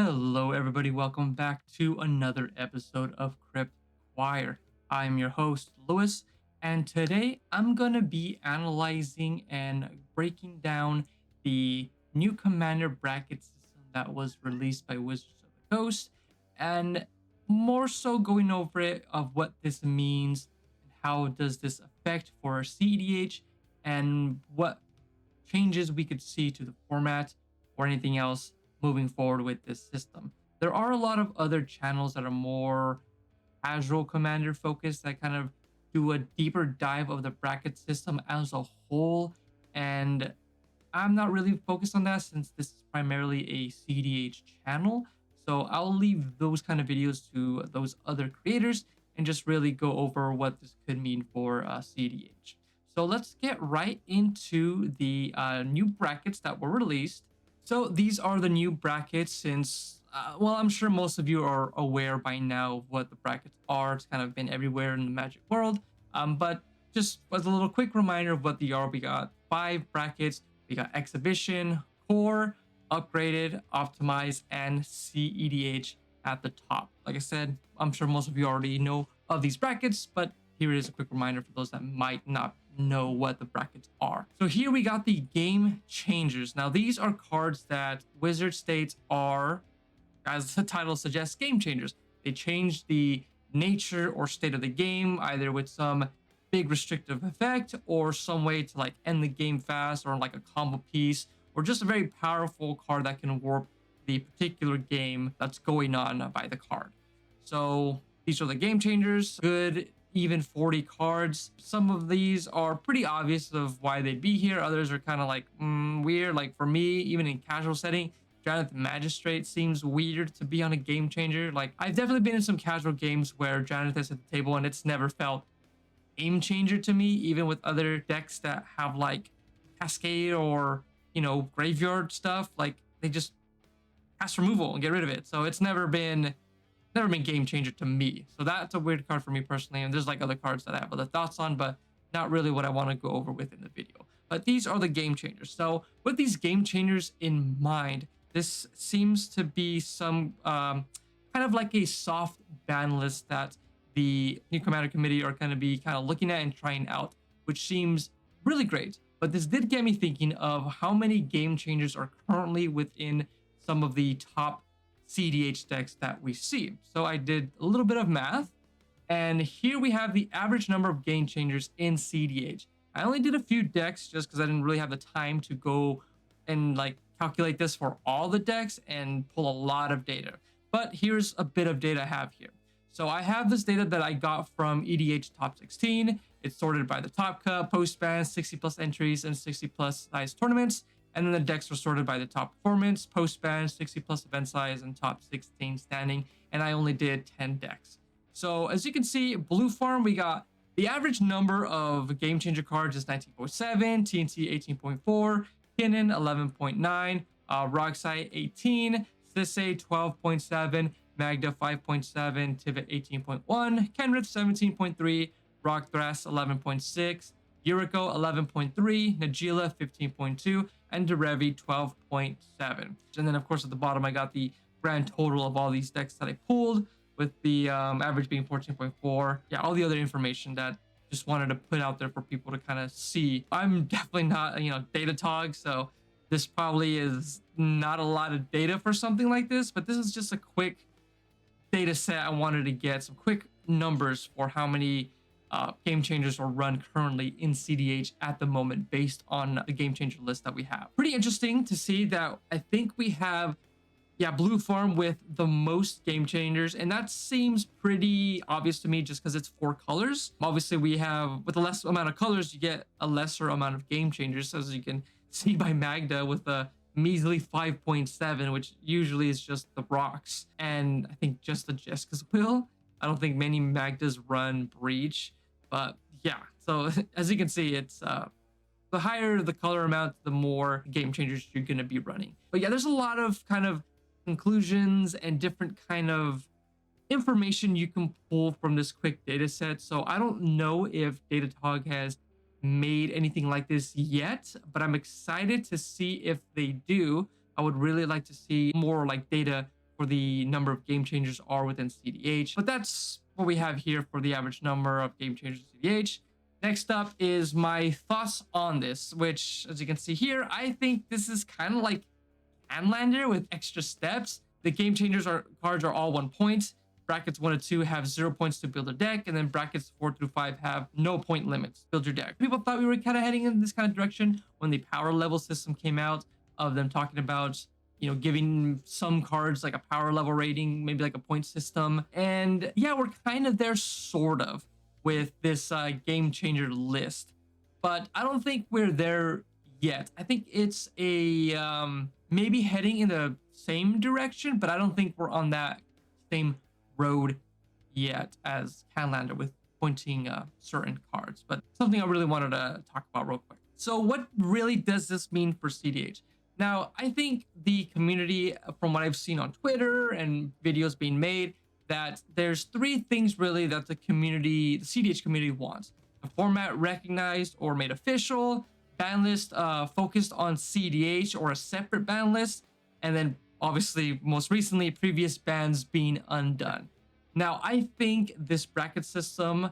Hello, everybody. Welcome back to another episode of Crypt. I'm your host, Lewis, and today I'm going to be analyzing and breaking down the new commander bracket system that was released by Wizards of the Coast, and more so going over it of what this means and how does this affect for CEDH and what changes we could see to the format or anything else moving forward with this system. There are a lot of other channels that are more casual commander focused that kind of do a deeper dive of the bracket system as a whole. And I'm not really focused on that since this is primarily a CDH channel. So I'll leave those kind of videos to those other creators and just really go over what this could mean for CDH. So let's get right into the new brackets that were released. So these are the new brackets since, well, I'm sure most of you are aware by now of what the brackets are. It's kind of been everywhere in the Magic world. But just as a little quick reminder of what they are, we got 5 brackets. We got Exhibition, Core, Upgraded, Optimized, and CEDH at the top. Like I said, I'm sure most of you already know of these brackets, but here it is a quick reminder for those that might not know what the brackets are. So here we got the Game Changers. Now these are cards that Wizard states are, as the title suggests, game changers. They change the nature or state of the game, either with some big restrictive effect or some way to like end the game fast, or like a combo piece, or just a very powerful card that can warp the particular game that's going on by the card. So these are the Game Changers. Good even 40 cards. Some of these are pretty obvious of why they'd be here. Others are kind of like weird. Like for me, even in casual setting, Janeth Magistrate seems weird to be on a Game Changer. Like I've definitely been in some casual games where Janeth is at the table and it's never felt game changer to me, even with other decks that have like Cascade or, you know, graveyard stuff. Like they just cast removal and get rid of it. So it's never been game changer to me. So that's a weird card for me personally. And there's like other cards that I have other thoughts on, but not really what I want to go over with in the video. But these are the Game Changers. So with these Game Changers in mind, this seems to be some kind of like a soft ban list that the new Commander Committee are going to be kind of looking at and trying out, which seems really great. But this did get me thinking of how many Game Changers are currently within some of the top CDH decks that we see. So I did a little bit of math, and here we have the average number of Game Changers in CDH. I only did a few decks just because I didn't really have the time to go and like calculate this for all the decks and pull a lot of data. But here's a bit of data I have here. So I have this data that I got from EDH Top 16. It's sorted by the top cut, post ban, 60 plus entries, and 60 plus size tournaments. And then the decks were sorted by the top performance, post ban, 60 plus event size, and top 16 standing. And I only did 10 decks. So as you can see, Blue Farm, we got the average number of Game Changer cards is 19.7, TNT 18.4, Kinnan 11.9, Rogsai 18, Sisei 12.7, Magda 5.7, Tivit 18.1, Kenrith 17.3, Rockthras 11.6, Yuriko 11.3, Najila 15.2, and Derevi 12.7. And then of course at the bottom I got the grand total of all these decks that I pulled, with the average being 14.4. Yeah, all the other information that just wanted to put out there for people to kind of see. I'm definitely not, data tog, so this probably is not a lot of data for something like this, but this is just a quick data set I wanted to get, some quick numbers for how many Game Changers are run currently in CDH at the moment based on the Game Changer list that we have. Pretty interesting to see that I think we have, Blue Farm with the most Game Changers, and that seems pretty obvious to me just because it's 4 colors. Obviously we have, with a less amount of colors, you get a lesser amount of Game Changers, as you can see by Magda with a measly 5.7, which usually is just the rocks, and I think just the Jessica's Will. I don't think many Magdas run Breach, but yeah. So as you can see, it's the higher the color amount, the more Game Changers you're going to be running. But yeah, there's a lot of kind of conclusions and different kind of information you can pull from this quick data set. So I don't know if Datadog has made anything like this yet, but I'm excited to see if they do. I would really like to see more like data for the number of game changers are within CDH. But that's what we have here for the average number of game changers in CDH. Next up is my thoughts on this, which, as you can see here, I think this is kind of like Anlander with extra steps. The game changers are cards are all 1 point. Brackets 1 to 2 have 0 points to build a deck, and then brackets 4 through 5 have no point limits. Build your deck. People thought we were kind of heading in this kind of direction when the power level system came out, of them talking about, you know, giving some cards like a power level rating, maybe like a point system. And yeah, we're kind of there sort of with this game changer list, but I don't think we're there yet. I think it's a maybe heading in the same direction, but I don't think we're on that same road yet as Canlander with pointing certain cards. But something I really wanted to talk about real quick. So what really does this mean for CDH? Now, I think the community, from what I've seen on Twitter and videos being made, that there's three things really that the community, the CDH community wants: a format recognized or made official, ban list focused on CDH or a separate ban list, and then obviously most recently previous bans being undone. Now, I think this bracket system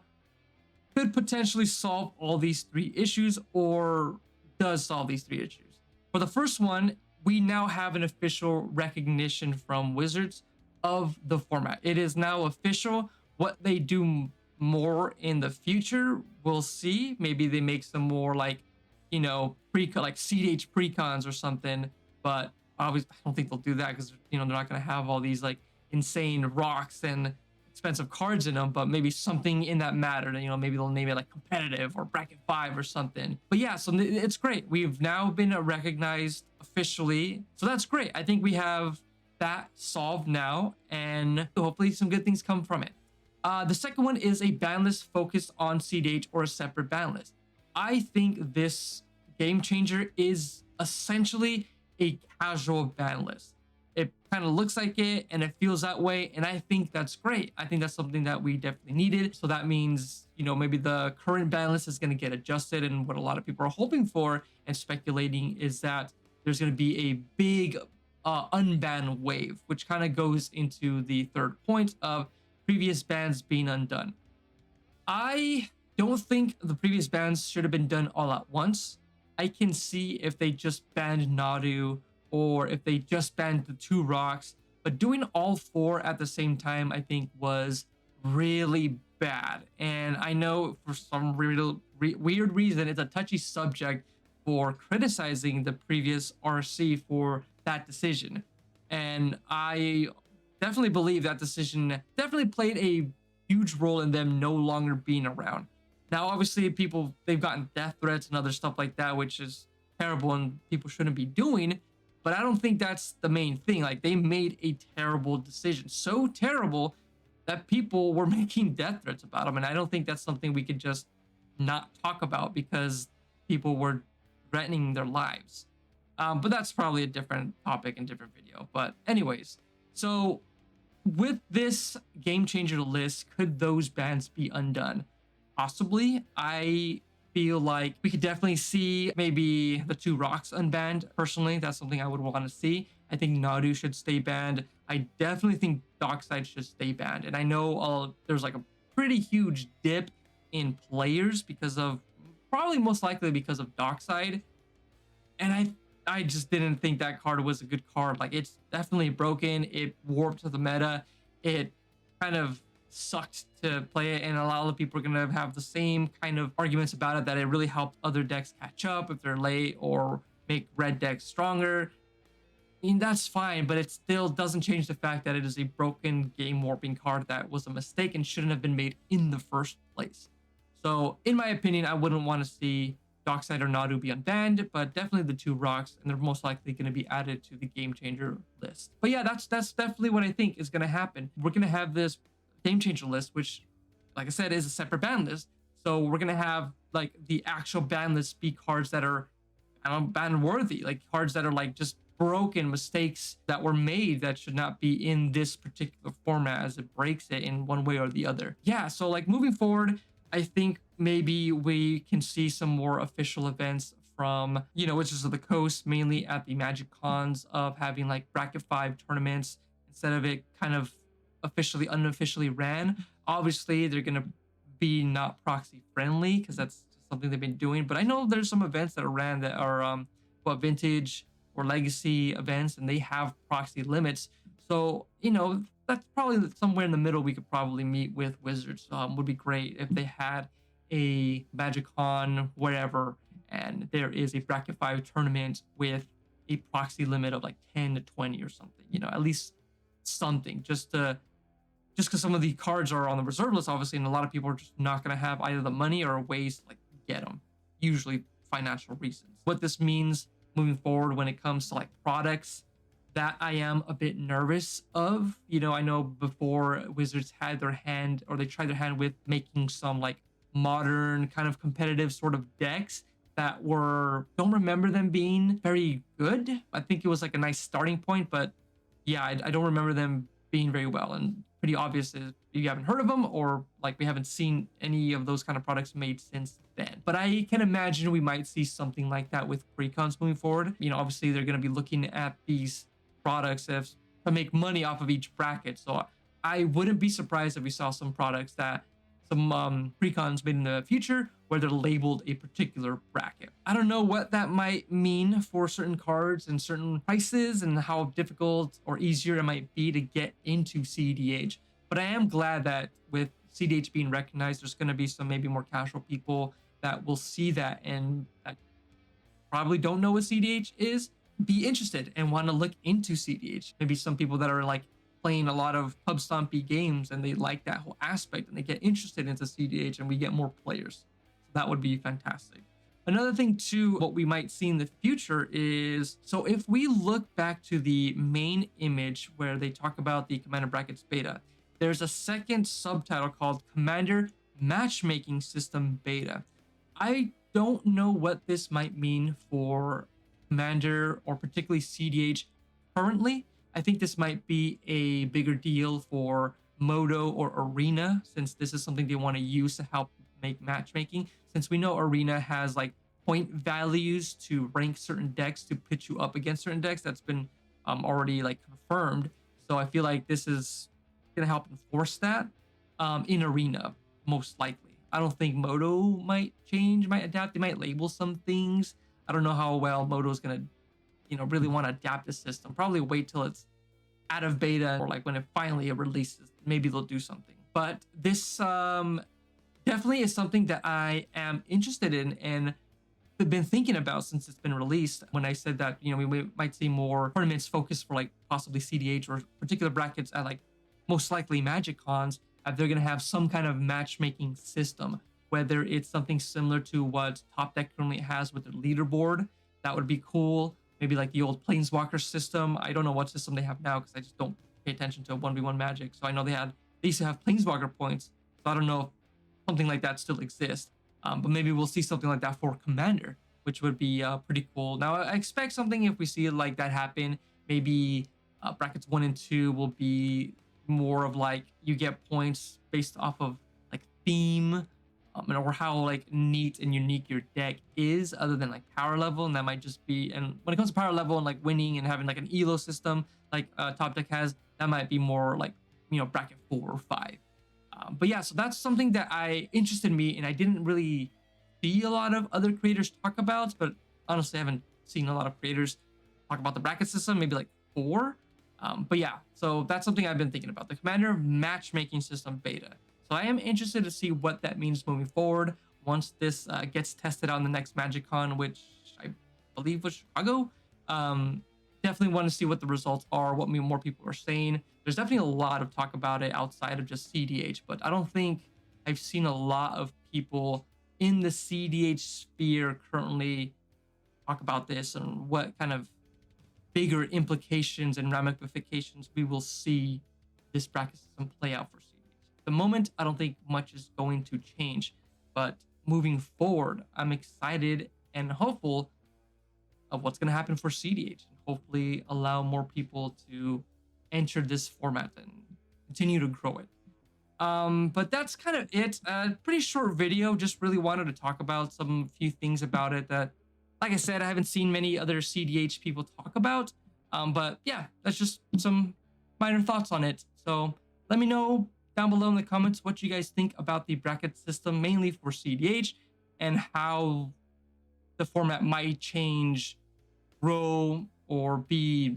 could potentially solve all these three issues, or does solve these three issues. For the first one, we now have an official recognition from Wizards of the format. It is now official. What they do more in the future, we'll see. Maybe they make some more like, you know, like CDH precons or something, but obviously I don't think they'll do that because, you know, they're not going to have all these like insane rocks and expensive cards in them, but maybe something in that matter. You know, maybe they'll name it like competitive or bracket 5 or something. But yeah, so it's great. We've now been recognized officially, so that's great. I think we have that solved now, and hopefully some good things come from it. The second one is a ban list focused on CDH or a separate ban list. I think this game changer is essentially a casual ban list. It kind of looks like it and it feels that way, and I think that's great. I think that's something that we definitely needed. So that means, you know, maybe the current ban list is going to get adjusted, and what a lot of people are hoping for and speculating is that there's going to be a big unban wave, which kind of goes into the third point of previous bans being undone. I don't think the previous bans should have been done all at once. I can see if they just banned Nadu, or if they just banned the 2 rocks, but doing all 4 at the same time, I think was really bad. And I know for some weird reason, it's a touchy subject for criticizing the previous RC for that decision. And I definitely believe that decision definitely played a huge role in them no longer being around. Now, obviously, people, they've gotten death threats and other stuff like that, which is terrible and people shouldn't be doing. But I don't think that's the main thing. Like, they made a terrible decision, so terrible that people were making death threats about them. And I don't think that's something we could just not talk about because people were threatening their lives. But that's probably a different topic and different video. But anyways, so with this game changer list, could those bans be undone? Possibly. I feel like we could definitely see maybe the 2 rocks unbanned. Personally, that's something I would want to see. I think Nadu should stay banned. I definitely think Dockside should stay banned. And I know there's like a pretty huge dip in players because of, probably most likely because of Dockside. And I just didn't think that card was a good card. Like, it's definitely broken. It warped to the meta. It kind of sucked to play it, and a lot of people are going to have the same kind of arguments about it, that it really helped other decks catch up if they're late or make red decks stronger. I mean, that's fine, but it still doesn't change the fact that it is a broken game warping card that was a mistake and shouldn't have been made in the first place. So in my opinion, I wouldn't want to see Dockside or Nadu be unbanned, but definitely the 2 rocks, and they're most likely going to be added to the game changer list. But yeah, that's definitely what I think is going to happen. We're going to have this game changer list, which, like I said, is a separate ban list. So we're going to have like the actual ban list be cards that are, I don't know, ban worthy, like cards that are like just broken mistakes that were made that should not be in this particular format, as it breaks it in one way or the other. Yeah, so like moving forward, I think maybe we can see some more official events from, you know, Wizards of the Coast, mainly at the Magic Cons, of having like bracket 5 tournaments instead of it kind of officially unofficially ran. Obviously, they're gonna be not proxy friendly because that's just something they've been doing. But I know there's some events that are ran that are what vintage or legacy events, and they have proxy limits. So that's probably somewhere in the middle. We could probably meet with Wizards. Would be great if they had a MagicCon wherever, and there is a bracket 5 tournament with a proxy limit of like 10 to 20 or something. At least something just because some of the cards are on the reserve list, obviously, and a lot of people are just not going to have either the money or ways to like get them, usually financial reasons. What this means moving forward when it comes to like products that I am a bit nervous of. I know before Wizards had their hand, or they tried their hand with making some like modern kind of competitive sort of decks that don't remember them being very good. I think it was like a nice starting point, but yeah, I don't remember them being very well. And pretty obvious is you haven't heard of them, or like we haven't seen any of those kind of products made since then. But I can imagine we might see something like that with precons moving forward. Obviously they're going to be looking at these products as to make money off of each bracket. So I wouldn't be surprised if we saw some products that some precons made in the future where they're labeled a particular bracket. I don't know what that might mean for certain cards and certain prices and how difficult or easier it might be to get into CEDH. But I am glad that with CEDH being recognized, there's going to be some maybe more casual people that will see that and that probably don't know what CEDH is, be interested and want to look into CEDH. Maybe some people that are like playing a lot of pub stompy games and they like that whole aspect and they get interested into CEDH and we get more players. So that would be fantastic. Another thing too, what we might see in the future is, so if we look back to the main image where they talk about the Commander Brackets beta, there's a second subtitle called Commander Matchmaking System Beta. I don't know what this might mean for Commander or particularly CEDH currently. I think this might be a bigger deal for Moto or Arena, since this is something they want to use to help make matchmaking. Since we know Arena has like point values to rank certain decks to pitch you up against certain decks, that's been already like confirmed. So I feel like this is gonna help enforce that in Arena, most likely. I don't think Moto might change, might adapt. They might label some things. I don't know how well Moto is gonna really want to adapt the system. Probably wait till it's out of beta or like when it finally releases, maybe they'll do something. But this definitely is something that I am interested in and have been thinking about since it's been released. When I said that we might see more tournaments focused for like possibly CDH or particular brackets at like most likely Magic Cons, they're going to have some kind of matchmaking system, whether it's something similar to what Top Deck currently has with their leaderboard. That would be cool. Maybe like the old Planeswalker system. I don't know what system they have now because I just don't pay attention to 1v1 Magic. So I know they used to have Planeswalker points. So I don't know if something like that still exists. But maybe we'll see something like that for Commander, which would be pretty cool. Now I expect something if we see it like that happen. Maybe brackets 1 and 2 will be more of like you get points based off of like theme. Or how like neat and unique your deck is other than like power level. And that might just be, and when it comes to power level and like winning and having like an elo system like Top Deck has, that might be more like bracket 4 or 5. But yeah, so that's something that interested me and I didn't really see a lot of other creators talk about, but honestly I haven't seen a lot of creators talk about the bracket system, maybe like 4. But yeah, so that's something I've been thinking about, the Commander Matchmaking System beta. So I am interested to see what that means moving forward once this gets tested on the next MagicCon, which I believe was Chicago. Definitely want to see what the results are, what more people are saying. There's definitely a lot of talk about it outside of just CDH, but I don't think I've seen a lot of people in the CDH sphere currently talk about this and what kind of bigger implications and ramifications we will see this bracket system play out for CDH. The moment, I don't think much is going to change, but moving forward, I'm excited and hopeful of what's going to happen for CDH and hopefully allow more people to enter this format and continue to grow it. But that's kind of it. Pretty short video. Just really wanted to talk about some few things about it that, like I said, I haven't seen many other CDH people talk about. But yeah, that's just some minor thoughts on it. So let me know down below in the comments what you guys think about the bracket system, mainly for CEDH, and how the format might change, grow, or be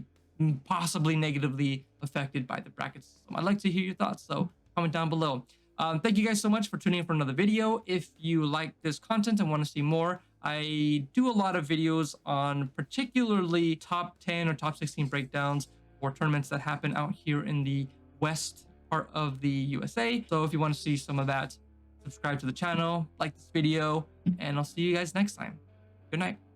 possibly negatively affected by the bracket system. I'd like to hear your thoughts, so comment down below. Thank you guys so much for tuning in for another video. If you like this content and want to see more, I do a lot of videos on particularly top 10 or top 16 breakdowns for tournaments that happen out here in the west part of the USA. So if you want to see some of that, subscribe to the channel, like this video, and I'll see you guys next time. Good night.